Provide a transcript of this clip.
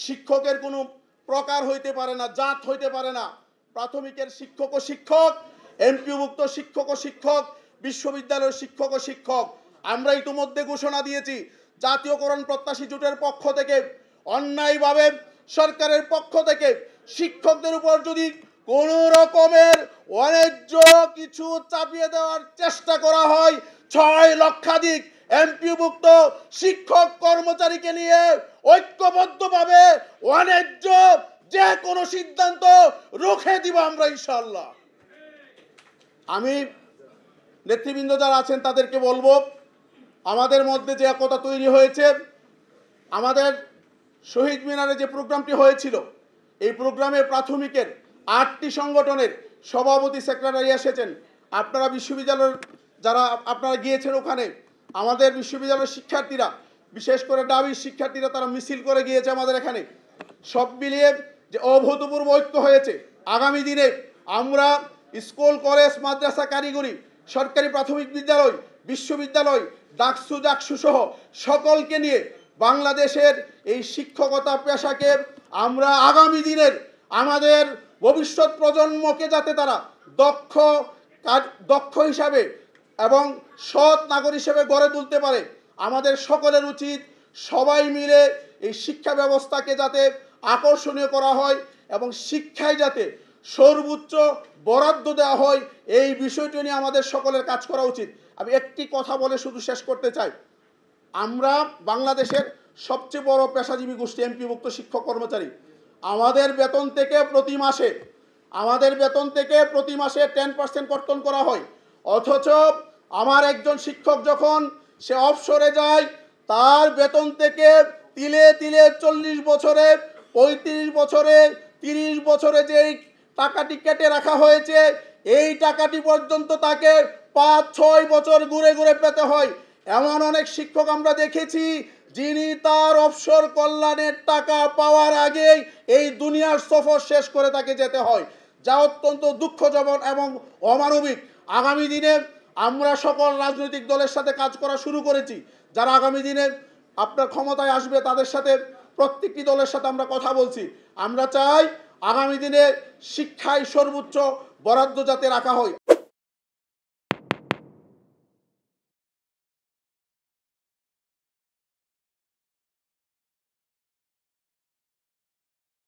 শিক্ষকের কোনো প্রকার হইতে পারে না, জাত হইতে পারে না। প্রাথমিকের শিক্ষক ও শিক্ষক, এমপিওভুক্ত শিক্ষক ও শিক্ষক, বিশ্ববিদ্যালয়ের শিক্ষক ও শিক্ষক। আমরা ইতিমধ্যে ঘোষণা দিয়েছি জাতীয়করণ প্রত্যাশী জোটের পক্ষ থেকে অন্যায়ভাবে সরকারের পক্ষ থেকে শিক্ষকদের উপর যদি কোন রকমের অন্যায্য কিছু চাপিয়ে দেওয়ার চেষ্টা করা হয়, 6 লক্ষাধিক এমপিওভুক্ত শিক্ষক কর্মচারীকে নিয়ে ঐক্যবদ্ধভাবে অন্যায্য যে কোনো সিদ্ধান্ত রুখে দিব আমরা ইনশাআল্লাহ। আমি নেতৃবৃন্দ যারা আছেন তাদেরকে বলবো, আমাদের মধ্যে যে একতা তৈরি হয়েছে, আমাদের শহীদ মিনারে যে প্রোগ্রামটি হয়েছিল, এই প্রোগ্রামে প্রাথমিকের 8টি সংগঠনের সভাপতি সেক্রেটারি এসেছেন। আপনারা বিশ্ববিদ্যালয়ের যারা আপনারা গিয়েছেন ওখানে, আমাদের বিশ্ববিদ্যালয়ের শিক্ষার্থীরা, বিশেষ করে ডাবির শিক্ষার্থীরা, তারা মিছিল করে গিয়েছে আমাদের এখানে। সব মিলিয়ে যে অভূতপূর্ব ঐক্য হয়েছে। আগামী দিনে আমরা স্কুল, কলেজ, মাদ্রাসা, কারিগরি, সরকারি প্রাথমিক বিদ্যালয়, বিশ্ববিদ্যালয়, ডাকসু সহ সকলকে নিয়ে বাংলাদেশের এই শিক্ষকতা পেশাকে আমরা আগামী দিনের আমাদের ভবিষ্যৎ প্রজন্মকে যাতে তারা দক্ষ হিসাবে এবং সৎ নাগরিক হিসেবে গড়ে তুলতে পারে, আমাদের সকলের উচিত সবাই মিলে এই শিক্ষা ব্যবস্থাকে যাতে আকর্ষণীয় করা হয় এবং শিক্ষায় যাতে সর্বোচ্চ বরাদ্দ দেওয়া হয়, এই বিষয়টি নিয়ে আমাদের সকলের কাজ করা উচিত। আমি একটি কথা বলে শুধু শেষ করতে চাই। আমরা বাংলাদেশের সবচেয়ে বড় পেশাজীবী গোষ্ঠী এমপিওভুক্ত শিক্ষক কর্মচারী। আমাদের বেতন থেকে প্রতি মাসে 10% কর্তন করা হয়। অথচ আমার একজন শিক্ষক যখন সে অবসরে যায়, তার বেতন থেকে তিলে তিলে 40 বছরে, 35 বছরে, 30 বছরে যেই টাকাটি কেটে রাখা হয়েছে, এই টাকাটি পর্যন্ত তাকে 5-6 বছর ঘুরে ঘুরে পেতে হয়। এমন অনেক শিক্ষক আমরা দেখেছি যিনি তার অবসর কল্যাণের টাকা পাওয়ার আগেই এই দুনিয়ার সফর শেষ করে তাকে যেতে হয়, যা অত্যন্ত দুঃখজনক এবং অমানবিক। আগামী দিনে আমরা সকল রাজনৈতিক দলের সাথে কাজ করা শুরু করেছি। যারা আগামী দিনে আপনার ক্ষমতায় আসবে তাদের সাথে, প্রত্যেকটি দলের সাথে আমরা কথা বলছি। আমরা চাই আগামী দিনে শিক্ষায় সর্বোচ্চ বরাদ্দ যাতে রাখা হয়।